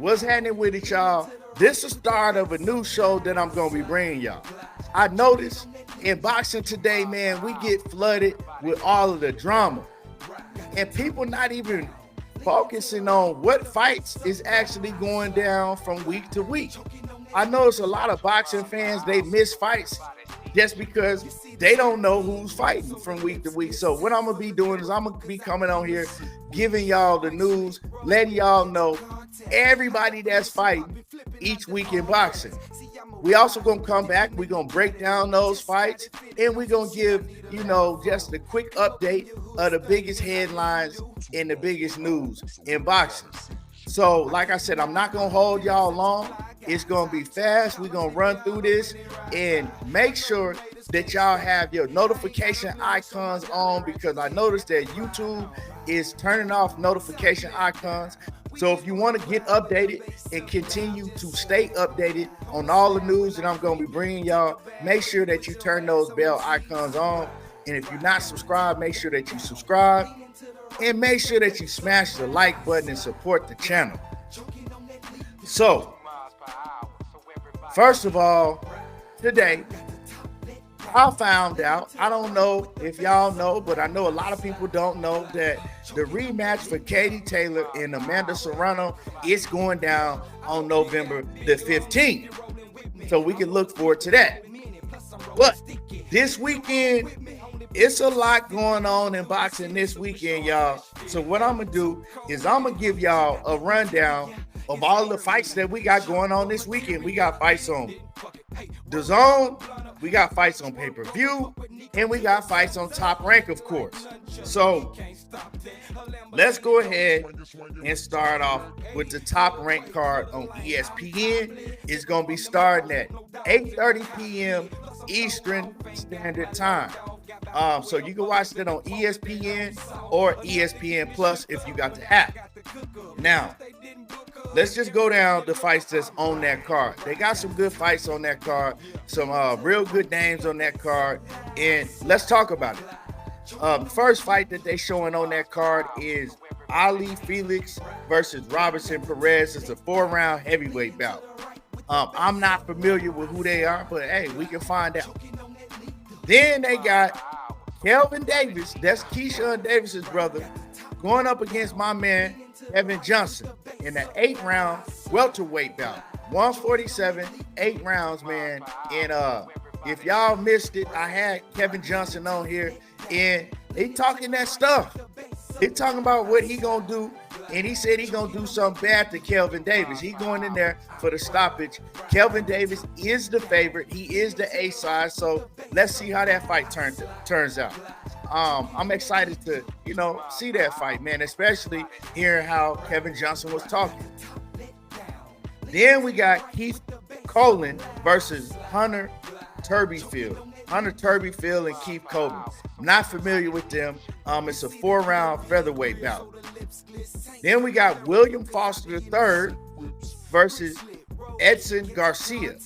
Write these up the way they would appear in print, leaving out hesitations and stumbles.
What's happening with it, y'all? This is the start of a new show that I'm going to be bringing y'all. I noticed in boxing today, man, we get flooded with all of the drama. And people not even focusing on what fights is actually going down from week to week. I notice a lot of boxing fans, they miss fights just because they don't know who's fighting from week to week. So what I'm going to be doing is I'm going to be coming on here, giving y'all the news, letting y'all know everybody that's fighting each week in boxing. We also going to come back. We're going to break down those fights, and we're going to give, just a quick update of the biggest headlines and the biggest news in boxing. So, like I said, I'm not going to hold y'all long. It's going to be fast. We're going to run through this, and make sure that y'all have your notification icons on, because I noticed that YouTube is turning off notification icons. So if you want to get updated and continue to stay updated on all the news that I'm going to be bringing y'all, make sure that you turn those bell icons on. And if you're not subscribed, make sure that you subscribe. And make sure that you smash the like button and support the channel. So, first of all, today, I found out, I don't know if y'all know, but I know a lot of people don't know, that the rematch for Katie Taylor and Amanda Serrano is going down on November the 15th. So we can look forward to that. But this weekend, it's a lot going on in boxing this weekend, y'all. So what I'm going to do is I'm going to give y'all a rundown of all the fights that we got going on this weekend. We got fights on Dazn, we got fights on pay-per-view, and we got fights on Top Rank, of course. So let's go ahead and start off with the Top Rank card on ESPN. It's going to be starting at 8:30 p.m. Eastern Standard Time. So you can watch it on ESPN or ESPN Plus if you got the app. Now, let's just go down the fights that's on that card. They got some good fights on that card, some real good names on that card, and let's talk about it. First fight that they showing on that card is Ali Felix versus Robertson Perez. It's a 4-round heavyweight bout. I'm not familiar with who they are, but hey, we can find out. Then they got Kelvin Davis, that's Keyshawn Davis's brother, going up against my man Kevin Johnson in an 8-round welterweight bout. 147, 8 rounds, man. And if y'all missed it, I had Kevin Johnson on here, and he talking that stuff. He talking about what he gonna do, and he said he gonna do something bad to Kelvin Davis. He going in there for the stoppage. Kelvin Davis is the favorite. He is the A side. So let's see how that fight turns out. I'm excited to, see that fight, man, especially hearing how Kevin Johnson was talking. Then we got Keith Colin versus Hunter Turbyfield. Hunter Turbyfield and Keith Colin. I'm not familiar with them. It's a 4-round featherweight bout. Then we got William Foster III versus Edson Garcia.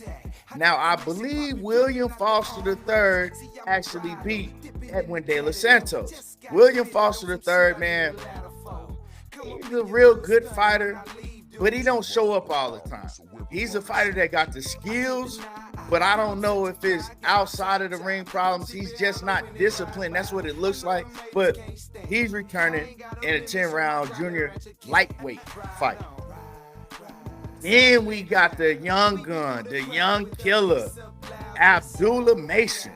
Now, I believe William Foster III actually beat Edwin De Los Santos. William Foster III, man, he's a real good fighter, but he don't show up all the time. He's a fighter that got the skills, but I don't know if it's outside of the ring problems. He's just not disciplined. That's what it looks like. But he's returning in a 10-round junior lightweight fight. Then we got the young gun, the young killer, Abdullah Mason.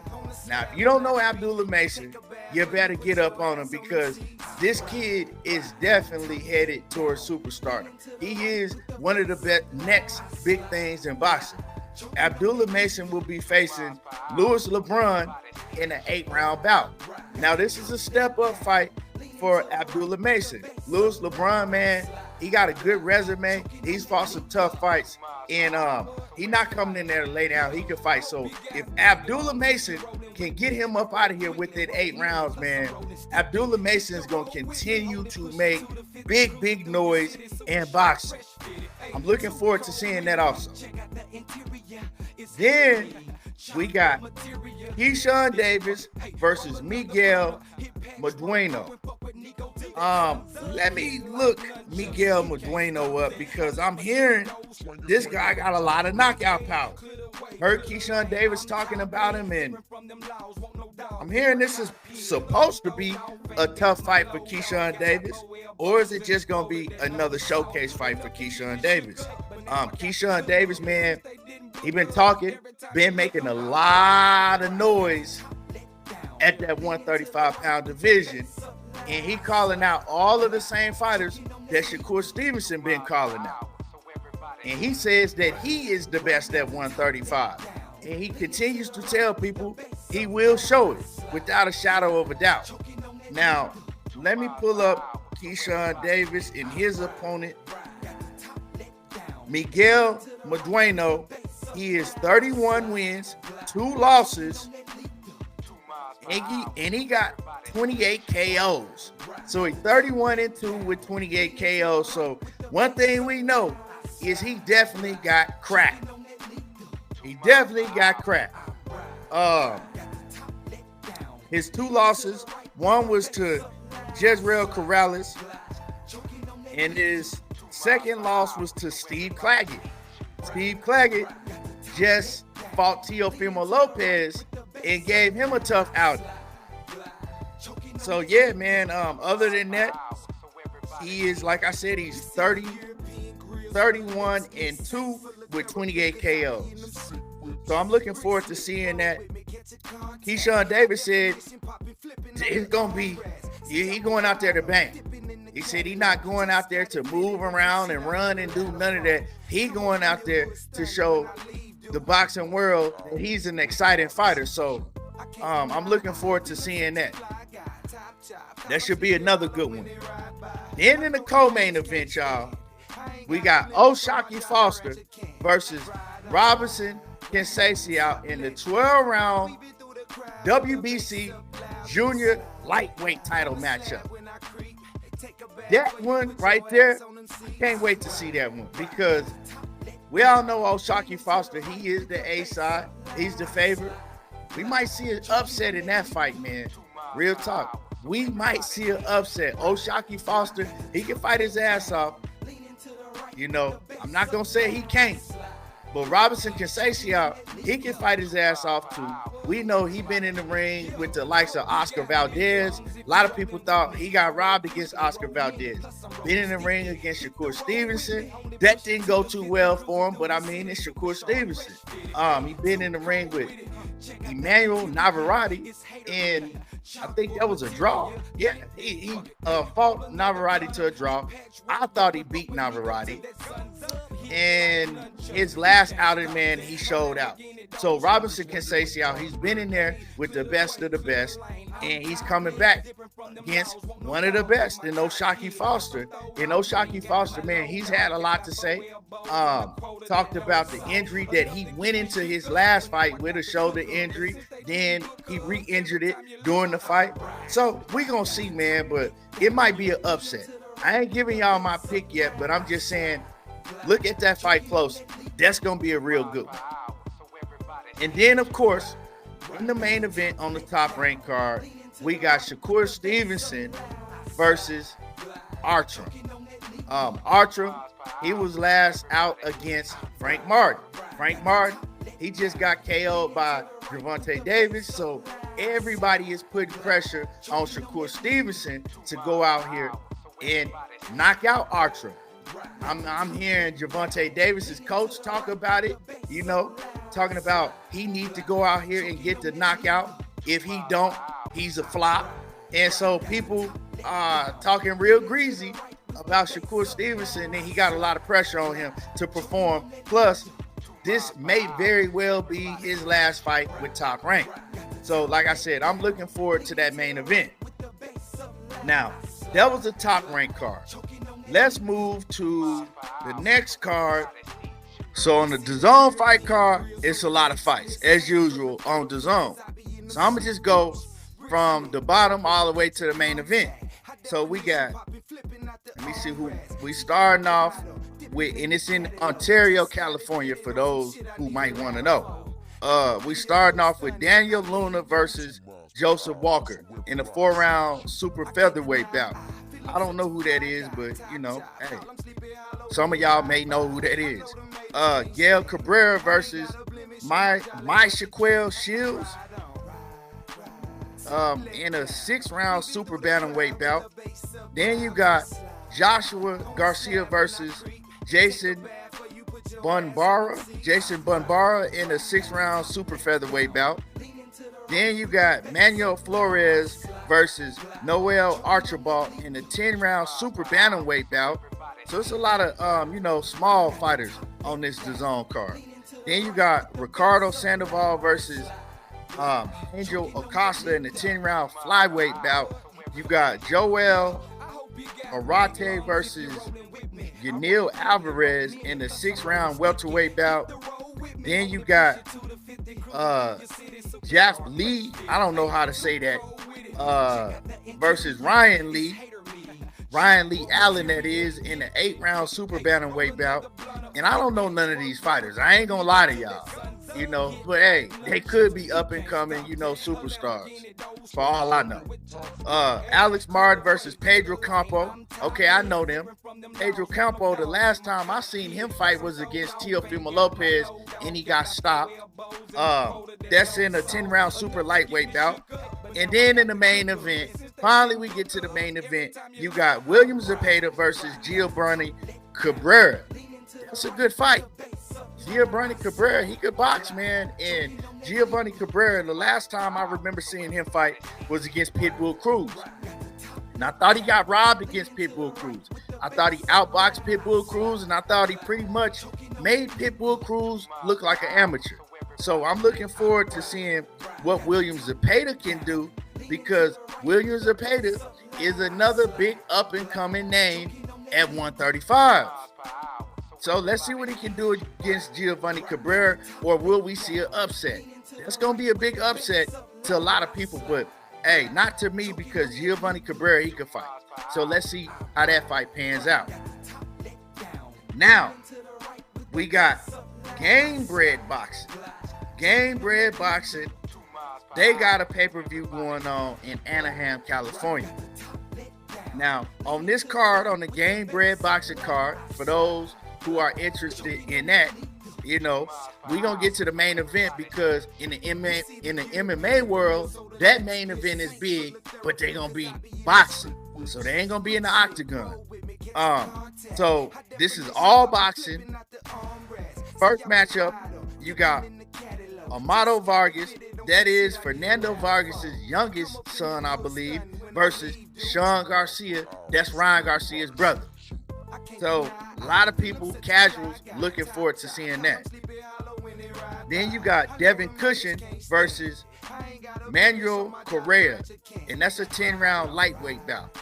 Now, if you don't know Abdullah Mason, you better get up on him, because this kid is definitely headed towards superstardom. He is one of the next big things in boxing. Abdullah Mason will be facing Louis LeBron in an 8-round bout. Now, this is a step-up fight for Abdullah Mason. Louis LeBron, man, he got a good resume. He's fought some tough fights, and he's not coming in there to lay down. He can fight. So if Abdullah Mason can get him up out of here within 8 rounds, man, Abdullah Mason is going to continue to make big noise in boxing. I'm looking forward to seeing that also. Then we got Keyshawn Davis versus Miguel Madueno. Let me look Miguel Madueno up because I'm hearing this guy got a lot of knockout power. Heard Keyshawn Davis talking about him, and I'm hearing this is supposed to be a tough fight for Keyshawn Davis, or is it just gonna be another showcase fight for Keyshawn Davis? Keyshawn Davis, man, he been talking, been making a lot of noise at that 135-pound division, and he calling out all of the same fighters that Shakur Stevenson been calling out. And he says that he is the best at 135. And he continues to tell people he will show it without a shadow of a doubt. Now, let me pull up Keyshawn Davis and his opponent, Miguel Madueno. He is 31 wins, 2 losses, and he got 28 KOs. So he's 31-2 with 28 KOs. So one thing we know is he definitely got cracked. He definitely got cracked. His 2 losses, one was to Jezreel Corrales, and his second loss was to Steve Claggett. Steve Claggett just fought Teofimo Lopez and gave him a tough outing. So yeah, man, other than that, he is, like I said, he's 31-2 with 28 KOs. So I'm looking forward to seeing that. Keyshawn Davis said it's gonna be, he going out there to bang. He said he's not going out there to move around and run and do none of that. He going out there to show the boxing world that he's an exciting fighter. So I'm looking forward to seeing that. That should be another good one. Then in the co-main event, y'all, we got O'Shaquie Foster versus Robinson Conceicao in the 12-round WBC Junior Lightweight title matchup. That one right there, can't wait to see that one because we all know O'Shaquie Foster, he is the A side. He's the favorite. We might see an upset in that fight, man. Real talk. We might see an upset. O'Shaquie Foster, he can fight his ass off. You know, I'm not going to say he can't. But Robinson Conceicao, he can fight his ass off too. We know he been in the ring with the likes of Oscar Valdez. A lot of people thought he got robbed against Oscar Valdez. Been in the ring against Shakur Stevenson. That didn't go too well for him, but I mean, it's Shakur Stevenson. He been in the ring with Emmanuel Navarrete, and I think that was a draw. Yeah, he fought Navarrete to a draw. I thought he beat Navarrete. And his last outing, man, he showed out. So Robinson Conceicao, he's been in there with the best of the best, and he's coming back against one of the best in O'Shaquie Foster. And O'Shaquie Foster, man, he's had a lot to say. Talked about the injury that he went into his last fight with, a shoulder injury. Then he re-injured it during the fight. So we're going to see, man, but it might be an upset. I ain't giving y'all my pick yet, but I'm just saying, look at that fight close. That's going to be a real good one. And then, of course, in the main event on the top rank card, we got Shakur Stevenson versus Archer. Archer, he was last out against Frank Martin. Frank Martin, he just got KO'd by Gervonta Davis, so everybody is putting pressure on Shakur Stevenson to go out here and knock out Archer. I'm hearing Gervonta Davis's coach talk about it, you know, talking about he needs to go out here and get the knockout. If he don't, he's a flop. And so people are talking real greasy about Shakur Stevenson, and he got a lot of pressure on him to perform. Plus, this may very well be his last fight with Top Rank. So, like I said, I'm looking forward to that main event. Now, that was the Top Rank card. Let's move to the next card. So on the Dazn fight card, it's a lot of fights, as usual, on Dazn. So I'm going to just go from the bottom all the way to the main event. So we got, let me see who we starting off with, and it's in Ontario, California, for those who might want to know. We starting off with Daniel Luna versus Joseph Walker in a 4-round super featherweight bout. I don't know who that is, but hey, some of y'all may know who that is. Gail Cabrera versus my Shaquille Shields. In a 6-round super bantamweight bout. Then you got Joshua Garcia versus Jason Bunbara. Jason Bunbara in a 6-round super featherweight bout. Then you got Manuel Flores versus Noel Archibald in a 10-round super bantamweight bout. So it's a lot of small fighters on this Dazn card. Then you got Ricardo Sandoval versus Angel Acosta in the 10-round flyweight bout. You got Joel Arate versus Yanil Alvarez in the 6-round welterweight bout. Then you got Jeff Lee, I don't know how to say that, versus Ryan Lee Allen, that is, in the 8-round super bantamweight bout. And I don't know none of these fighters. I ain't gonna lie to y'all. But hey, they could be up and coming, superstars. For all I know. Alex Martin versus Pedro Campo. Okay, I know them. Pedro Campo, the last time I seen him fight was against Teofimo Lopez, and he got stopped. That's in a 10-round super lightweight bout. And then in the main event, finally we get to the main event. You got William Zepeda versus Giovanni Cabrera. That's a good fight. Giovanni Cabrera, he could box, man. And Giovanni Cabrera, the last time I remember seeing him fight was against Pitbull Cruz. And I thought he got robbed against Pitbull Cruz. I thought he outboxed Pitbull Cruz, and I thought he pretty much made Pitbull Cruz look like an amateur. So I'm looking forward to seeing what William Zepeda can do, because William Zepeda is another big up-and-coming name at 135. So let's see what he can do against Giovanni Cabrera, or will we see an upset? That's going to be a big upset to a lot of people, but hey, not to me, because Giovanni Cabrera, he can fight. So let's see how that fight pans out. Now, we got Gamebred Boxing. Gamebred Boxing, they got a pay-per-view going on in Anaheim, California. Now, on this card, on the Gamebred Boxing card, for those who are interested in that, we're gonna get to the main event, because in the MMA world, that main event is big, but they're gonna be boxing, so they ain't gonna be in the octagon. So this is all boxing. First matchup, you got Amado Vargas, that is Fernando Vargas' youngest son, I believe, versus Sean Garcia, that's Ryan Garcia's brother. So a lot of people, casuals, looking forward to seeing that. Then you got Devin Cushion versus Manuel Correa, and that's a 10-round lightweight bout.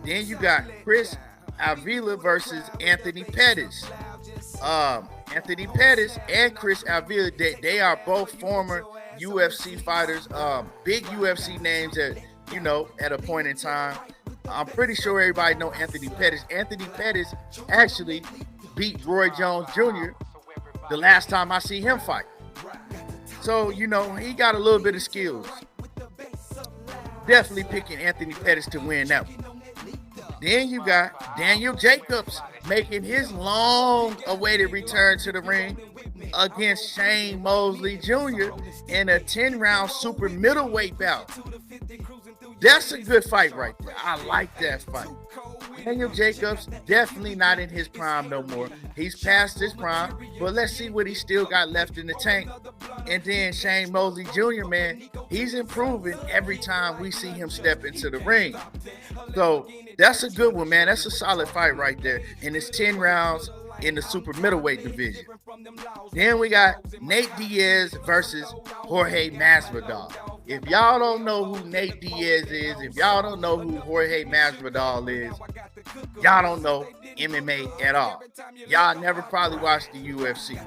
Then you got Chris Avila versus Anthony Pettis. Anthony Pettis and Chris Avila, they are both former UFC fighters, big UFC names at a point in time. I'm pretty sure everybody know Anthony Pettis. Anthony Pettis actually beat Roy Jones Jr. the last time I see him fight. So, he got a little bit of skills. Definitely picking Anthony Pettis to win that one. Then you got Daniel Jacobs making his long-awaited return to the ring against Shane Mosley Jr. in a 10-round super middleweight bout. That's a good fight right there. I like that fight. Daniel Jacobs definitely not in his prime no more. He's past his prime, but let's see what he still got left in the tank. And then Shane Mosley Jr., man, he's improving every time we see him step into the ring. So that's a good one, man. That's a solid fight right there. And it's 10 rounds in the super middleweight division. Then we got Nate Diaz versus Jorge Masvidal. If y'all don't know who Nate Diaz is, if y'all don't know who Jorge Masvidal is, y'all don't know MMA at all. Y'all never probably watched the UFC.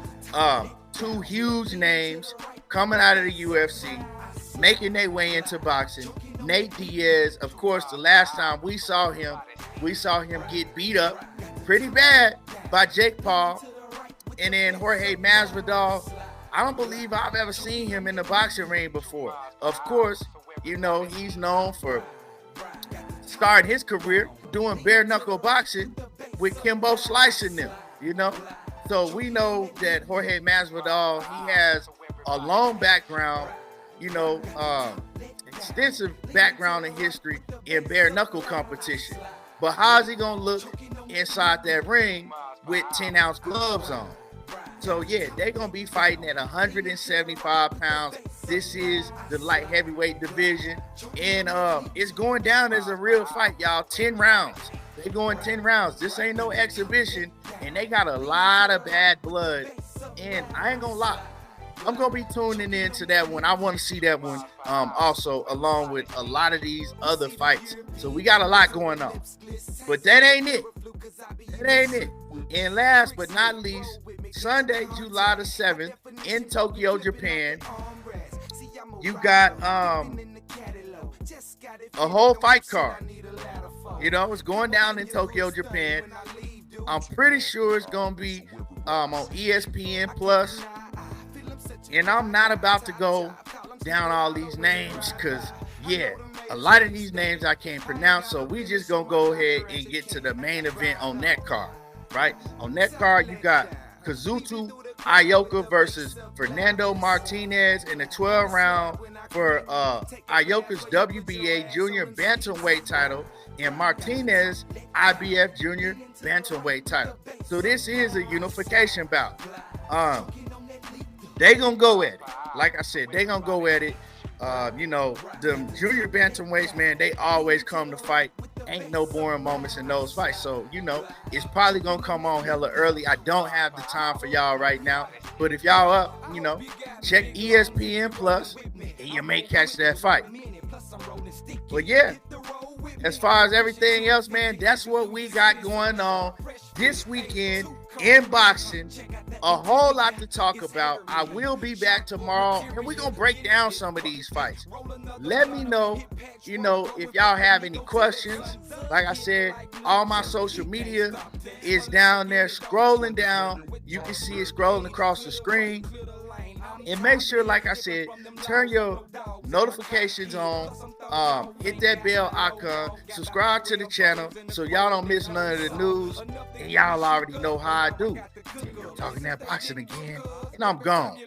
Two huge names coming out of the UFC, making their way into boxing. Nate Diaz, of course, the last time we saw him get beat up pretty bad by Jake Paul. And then Jorge Masvidal, I don't believe I've ever seen him in the boxing ring before. Of course, he's known for starting his career doing bare knuckle boxing with Kimbo slicing them, you know. So we know that Jorge Masvidal, he has a long background, you know, extensive background and history in bare knuckle competition. But how's he gonna look inside that ring with 10-ounce gloves on? So yeah, they're gonna be fighting at 175 pounds. This is the light heavyweight division, and it's going down as a real fight, y'all. 10 rounds. They going 10 rounds. This ain't no exhibition, and they got a lot of bad blood. And I ain't gonna lie, I'm gonna be tuning into that one. I want to see that one also, along with a lot of these other fights. So we got a lot going on, but that ain't it. That ain't it. And last but not least, Sunday, July the 7th in Tokyo, Japan, you got a whole fight card. You know, it's going down in Tokyo, Japan. I'm pretty sure it's going to be on ESPN Plus. And I'm not about to go down all these names because, yeah, a lot of these names I can't pronounce. So we just going to go ahead and get to the main event on that card, right? On that card, you got Kazuto Ioka versus Fernando Martinez in the 12 round for Ioka's WBA junior bantamweight title and Martinez IBF junior bantamweight title. So this is a unification bout. They gonna go at it. Like I said, they gonna go at it. You know, the junior bantamweights, man, they always come to fight. Ain't no boring moments in those fights. So, you know, it's probably gonna come on hella early. I don't have the time for y'all right now. But if y'all up, you know, check ESPN Plus and you may catch that fight. But yeah, as far as everything else, man, that's what we got going on this weekend in boxing. A whole lot to talk about. I will be back tomorrow, and we're going to break down some of these fights. Let me know, you know, if y'all have any questions. Like I said, all my social media is down there, scrolling down. You can see it scrolling across the screen. And make sure, like I said, turn your notifications on, hit that bell icon, subscribe to the channel so y'all don't miss none of the news. And y'all already know how I do. Talking that boxing again, and I'm gone.